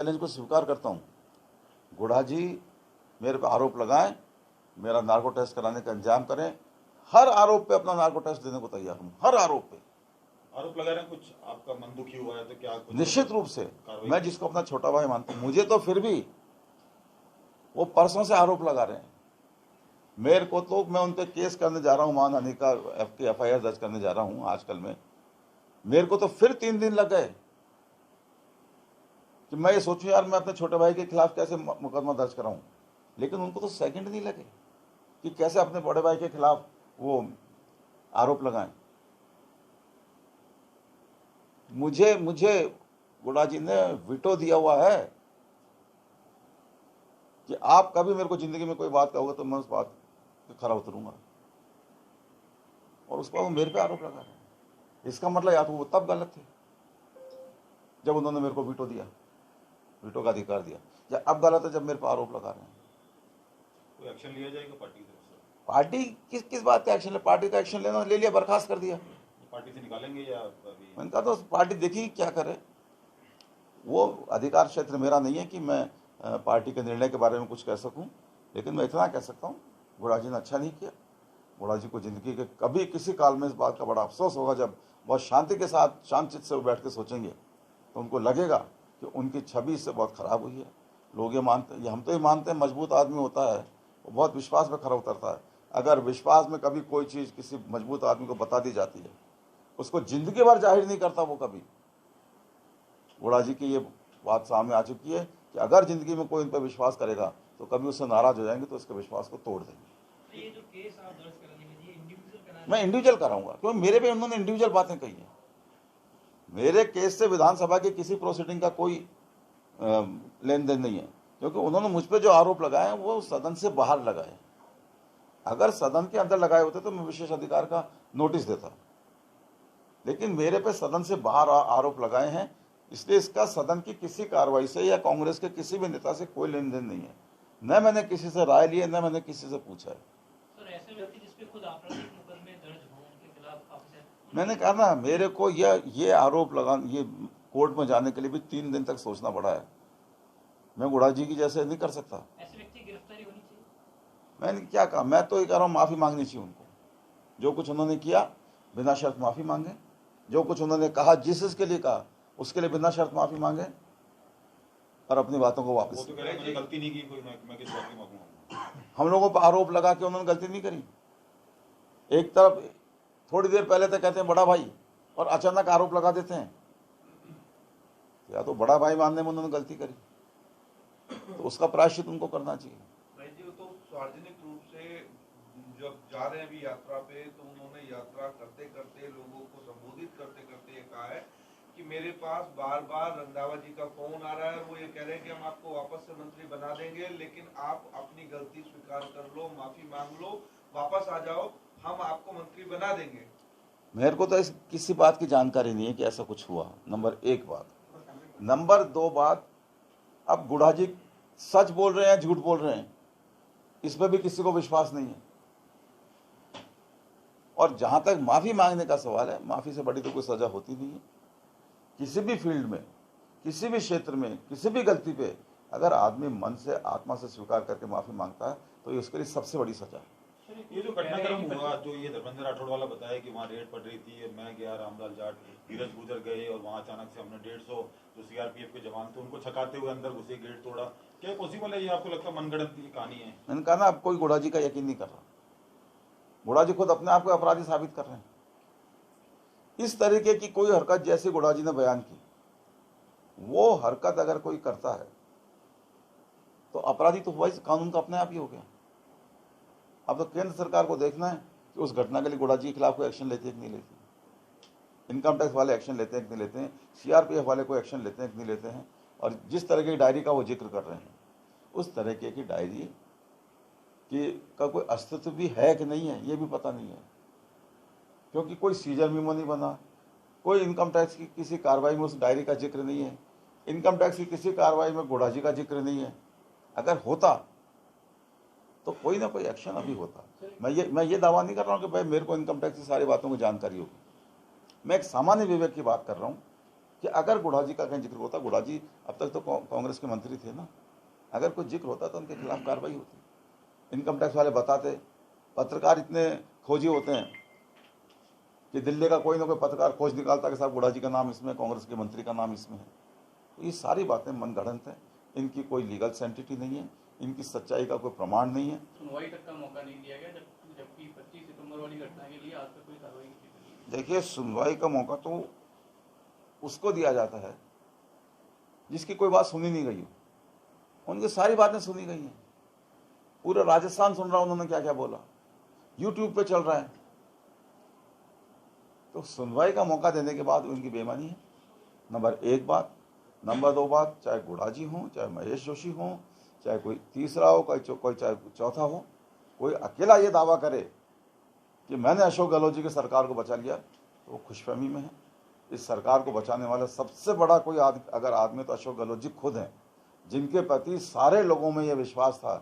Challenge को स्वीकार करता हूँ। गुड़ा जी मेरे पे आरोप लगाएं, मेरा नार्को टेस्ट कराने का इंतजाम करें, हर आरोप पे अपना नार्को टेस्ट देने को तैयार हूँ, हर आरोप पे। आरोप लगा रहे हैं, कुछ आपका मन दुखी हुआ है तो क्या कुछ निश्चित रूप से मैं जिसको अपना छोटा भाई मानता हूँ, मुझे तो फिर भी वो परसों से आरोप लगा रहे हैं मेरे को। तो मैं उन पर केस करने जा रहा हूँ, मानहानि का FIR दर्ज करने जा रहा हूँ आजकल में। मेरे को तो फिर 3 दिन लग गए कि मैं ये सोचूं यार मैं अपने छोटे भाई के खिलाफ कैसे मुकदमा दर्ज कराऊं, लेकिन उनको तो सेकंड नहीं लगे कि कैसे अपने बड़े भाई के खिलाफ वो आरोप लगाएं। मुझे गुड़ा जी ने वीटो दिया हुआ है कि आप कभी मेरे को जिंदगी में कोई बात कहोगे तो मैं उस बात पे खरा उतरूंगा, और उस पर वो मेरे पे आरोप लगा रहे हैं। इसका मतलब या तो वो तब गलत थे जब उन्होंने मेरे को वीटो दिया, वीटो का अधिकार दिया, या अब गलत है जब मेरे पर आरोप लगा रहे हैं। कोई एक्शन लिया जाएगा पार्टी की तरफ से? पार्टी किस बात का एक्शन है? पार्टी का एक्शन लेना ले लिया, बर्खास्त कर दिया। पार्टी से निकालेंगे या अभी? मैंने कहा तो पार्टी देखी क्या करे, वो अधिकार क्षेत्र मेरा नहीं है कि मैं पार्टी के निर्णय के बारे में कुछ कह सकूं, लेकिन मैं इतना कह सकता हूँ गुड़ा जी ने अच्छा नहीं किया। गुड़ा जी को जिंदगी के कभी किसी काल में इस बात का बड़ा अफसोस होगा, जब बहुत शांति के साथ शांत चित्त से बैठ के सोचेंगे तो उनको लगेगा कि उनकी छवि इससे बहुत खराब हुई है। लोग ये मानते हैं, हम तो ये मानते हैं मजबूत आदमी होता है वो बहुत विश्वास में खरा उतरता है। अगर विश्वास में कभी कोई चीज़ किसी मजबूत आदमी को बता दी जाती है, उसको जिंदगी भर जाहिर नहीं करता वो कभी। गुड़ा जी की ये बात सामने आ चुकी है कि अगर जिंदगी में कोई इन पर विश्वास करेगा तो कभी उससे नाराज हो जाएंगे तो उसके विश्वास को तोड़ देंगे। ये जो केस आप दर्ज कराने में ये इंडिविजुअल कराने, मैं इंडिविजुअल कराऊंगा क्योंकि मेरे पे उन्होंने इंडिविजुअल बातें कही हैं। मेरे केस से विधानसभा के किसी प्रोसीडिंग का कोई लेन देन नहीं है, क्योंकि उन्होंने मुझ पर जो आरोप लगाए हैं वो सदन से बाहर लगाए। अगर सदन के अंदर लगाए होते तो मैं विशेष अधिकार का नोटिस देता, लेकिन मेरे पे सदन से बाहर आरोप लगाए हैं, इसलिए इसका सदन की किसी कार्रवाई से या कांग्रेस के किसी भी नेता से कोई लेन देन नहीं है। न मैंने किसी से राय ली है, न मैंने किसी से पूछा है। सर ऐसे व्यक्ति जिस पे खुद आपराधिक मुकदमे दर्ज हो उनके खिलाफ आप मैंने कहा ना, मेरे को ये आरोप लगा, ये कोर्ट में जाने के लिए भी 3 दिन तक सोचना पड़ा है। मैं गुड़ा जी की जैसे नहीं कर सकता। ऐसे व्यक्ति की गिरफ्तारी होनी चाहिए। मैंने क्या कहा, मैं तो ये कह रहा हूँ माफ़ी मांगनी चाहिए उनको। जो कुछ उन्होंने किया बिना शर्त माफ़ी मांगे, जो कुछ उन्होंने कहा जिस इसके लिए कहा उसके लिए बिना शर्त माफ़ी मांगे और अपनी बातों को वापस। वो तो कह रहे हैं मैंने गलती नहीं की, कोई मैं किस बात की मांगूंगा? हम लोगों पर आरोप लगा के उन्होंने गलती नहीं करी। एक तरफ थोड़ी देर पहले तक कहते हैं बड़ा भाई, और अचानक आरोप लगा देते हैं। या तो बड़ा भाई मानने में उन्होंने गलती करी तो उसका प्रायश्चित उनको करना चाहिए। भाई जी, वो तो सार्वजनिक रूप से जब जा रहे हैं अभी यात्रा पे, तो उन्होंने यात्रा करते करते लोगों को संबोधित करते करते ये कहा है कि मेरे पास बार बार रंधावा जी का फोन आ रहा है और वो ये कह रहे हैं कि हम आपको वापस से मंत्री बना देंगे, लेकिन आप अपनी गलती स्वीकार कर लो, माफी मांग लो, वापस आ जाओ, हम आपको मंत्री बना देंगे। मेरे को तो इस किसी बात की जानकारी नहीं है कि ऐसा कुछ हुआ, नंबर 1 बात। नंबर 2 बात, अब गुड़ा जी सच बोल रहे हैं झूठ बोल रहे हैं इस पर भी किसी को विश्वास नहीं है। और जहां तक माफी मांगने का सवाल है, माफी से बड़ी तो कोई सजा होती नहीं है। किसी भी फील्ड में, किसी भी क्षेत्र में, किसी भी गलती पे अगर आदमी मन से आत्मा से स्वीकार करके माफी मांगता है तो ये उसके लिए सबसे बड़ी सजा है। ये जो घटनाक्रम हुआ, जो ये धर्मेंद्र राठौड़ वाला बताया कि वहाँ रेड पड़ रही थी, मैं गया, रामलाल जाट, धीरज गुजर गए और वहाँ अचानक से हमने 150 जो CRPF के जवान थे उनको छकाते हुए अंदर घुसे, गेट तोड़ा, क्या पॉसिबल है? ये आपको लगता है मनगढ़ंत की कहानी है? मैंने कहा ना, अब कोई गुड़ा जी का यकीन नहीं कर रहा। गुड़ा जी खुद अपने आप को अपराधी साबित कर रहे हैं। इस तरीके की कोई हरकत जैसे गुड़ा जी ने बयान की, वो हरकत अगर कोई करता है तो अपराधी तो हुआ ही, कानून का अपने आप ही हो गया। अब तो केंद्र सरकार को देखना है कि उस घटना के लिए गुड़ा जी के खिलाफ कोई एक्शन लेती है कि नहीं लेती। इनकम टैक्स वाले एक्शन लेते हैं कि नहीं लेते हैं, CRPF वाले कोई एक्शन लेते हैं कि नहीं लेते हैं। और जिस तरह की डायरी का वो जिक्र कर रहे हैं, उस तरीके की डायरी का कोई अस्तित्व भी है कि नहीं है ये भी पता नहीं है, क्योंकि कोई सीजर मीमो नहीं बना, कोई इनकम टैक्स की किसी कार्रवाई में उस डायरी का जिक्र नहीं है, इनकम टैक्स की किसी कार्रवाई में गुड़ा जी का जिक्र नहीं है। अगर होता तो कोई ना कोई एक्शन अभी होता। मैं ये दावा नहीं कर रहा हूँ कि भाई मेरे को इनकम टैक्स की सारी बातों की जानकारी होगी। मैं एक सामान्य विवेक की बात कर रहा हूँ कि कि अगर गुड़ा जी का कहीं जिक्र होता, गुड़ा जी अब तक तो कांग्रेस के मंत्री थे ना, अगर कोई जिक्र होता तो उनके खिलाफ कार्रवाई होती। इनकम टैक्स वाले बताते, पत्रकार इतने खोजी होते हैं कि दिल्ली का कोई ना कोई पत्रकार खोज निकालता कि साहब गुड़ा जी का नाम इसमें, कांग्रेस के मंत्री का नाम इसमें है। तो ये सारी बातें मनगढ़ंत हैं, इनकी कोई लीगल सेंटिटी नहीं है, इनकी सच्चाई का कोई प्रमाण नहीं है। सुनवाई तक का मौका नहीं दिया गया, जबकि 25 सितंबर वाली घटना के लिए आज तक कोई कार्रवाई नहीं की। देखिए, सुनवाई का मौका तो उसको दिया जाता है जिसकी कोई बात सुनी नहीं गई हो। उनकी सारी बातें सुनी गई हैं, पूरा राजस्थान सुन रहा, उन्होंने क्या क्या बोला, यूट्यूब पे चल रहा है। तो सुनवाई का मौका देने के बाद उनकी बेईमानी है, नंबर 1 बात। नंबर 2 बात, चाहे गुड़ा जी हों, चाहे महेश जोशी हों, चाहे कोई तीसरा हो, कोई चाहे चौथा हो, कोई अकेला ये दावा करे कि मैंने अशोक गहलोत जी की सरकार को बचा लिया, तो वो खुशफहमी में है। इस सरकार को बचाने वाला सबसे बड़ा कोई अगर आदमी तो अशोक गहलोत जी खुद हैं, जिनके प्रति सारे लोगों में यह विश्वास था।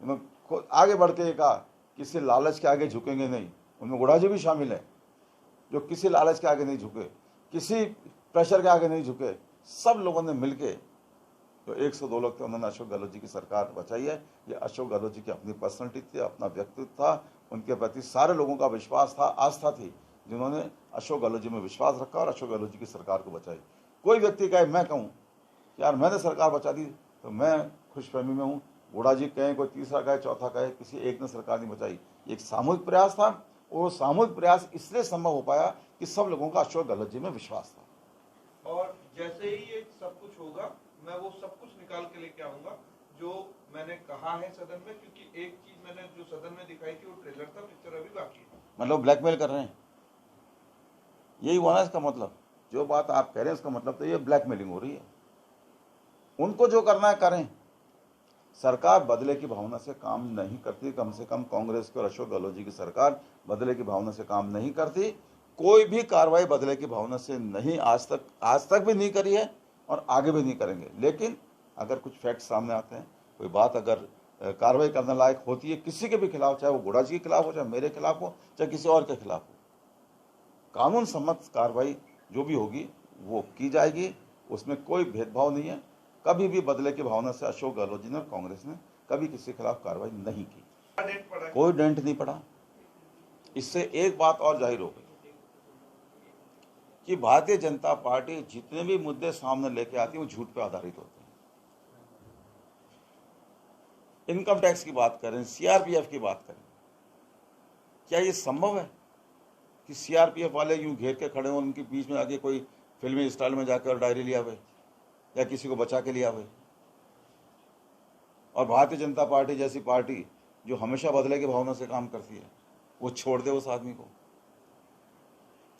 उन्होंने खुद आगे बढ़ के कहा किसी लालच के आगे झुकेंगे नहीं, उनमें गुड़ा जी भी शामिल है, जो किसी लालच के आगे नहीं झुके, किसी प्रेशर के आगे नहीं झुके। सब लोगों ने मिलके, जो 102 लोग थे, उन्होंने अशोक गहलोत जी की सरकार बचाई है। ये अशोक गहलोत जी की अपनी पर्सनैलिटी थी, अपना व्यक्तित्व था, उनके प्रति सारे लोगों का विश्वास था, आस्था थी, जिन्होंने अशोक गहलोत जी में विश्वास रखा और अशोक गहलोत जी की सरकार को बचाई। कोई व्यक्ति कहे, मैं कहूँ यार मैंने सरकार बचा दी, तो मैं खुशफहमी में हूँ। गुड़ा जी कहें, कोई तीसरा कहे, चौथा कहे, किसी एक ने सरकार नहीं बचाई। एक सामूहिक प्रयास था, और सामूहिक प्रयास इसलिए संभव हो पाया कि सब लोगों का अशोक गहलोत जी में विश्वास था। और जैसे ही ये सब कुछ होगा, मैं वो सब कुछ निकाल के लेके आऊंगा जो मैंने कहा है सदन में, क्योंकि एक चीज मैंने जो सदन में दिखाई थी वो ट्रेलर था, पिक्चर अभी बाकी है। मतलब ब्लैकमेल कर रहे हैं, यही हुआ ना इसका मतलब। जो बात आप कह रहे हैं इसका मतलब तो ये ब्लैकमेलिंग हो रही है। उनको जो करना है करें, सरकार बदले की भावना से काम नहीं करती। कम से कम कांग्रेस की और अशोक गहलोत जी की सरकार बदले की भावना से काम नहीं करती। कोई भी कार्रवाई बदले की भावना से नहीं, आज तक भी नहीं करी है और आगे भी नहीं करेंगे। लेकिन अगर कुछ फैक्ट सामने आते हैं, कोई बात अगर कार्रवाई करने लायक होती है किसी के भी खिलाफ, चाहे वो गुड़ा जी के खिलाफ हो, चाहे मेरे खिलाफ हो, चाहे किसी और के खिलाफ हो, कानून सम्मत कार्रवाई जो भी होगी वो की जाएगी। उसमें कोई भेदभाव नहीं है। कभी भी बदले की भावना से अशोक गहलोत जी ने और कांग्रेस ने कभी किसी के खिलाफ कार्रवाई नहीं की, कोई डेंट नहीं पड़ा। इससे एक बात और जाहिर हो गई कि भारतीय जनता पार्टी जितने भी मुद्दे सामने लेके आती है वो झूठ पे आधारित होते हैं। इनकम टैक्स की बात करें, सीआरपीएफ की बात करें, क्या ये संभव है कि सीआरपीएफ वाले यूं घेर के खड़े हों, उनके बीच में आगे कोई फिल्मी स्टाइल में जाकर डायरी लिया हुए या किसी को बचा के लिया हुए? और भारतीय जनता पार्टी जैसी पार्टी जो हमेशा बदले की भावना से काम करती है, वो छोड़ दे उस आदमी को?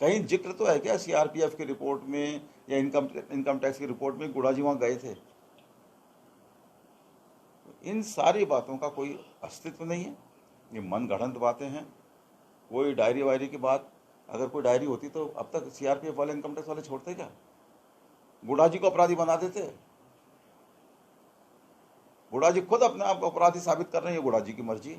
कहीं जिक्र तो है क्या सीआरपीएफ की रिपोर्ट में या इनकम टैक्स की रिपोर्ट में गुड़ा जी वहां गए थे? इन सारी बातों का कोई अस्तित्व नहीं है, ये मनगढ़ंत बातें हैं। कोई डायरी वायरी की बात, अगर कोई डायरी होती तो अब तक सीआरपीएफ वाले इनकम टैक्स वाले छोड़ते क्या? गुड़ा जी को अपराधी बना देते। गुड़ा जी खुद अपने आप को अपराधी साबित कर रहे हैं, ये गुड़ा जी की मर्जी।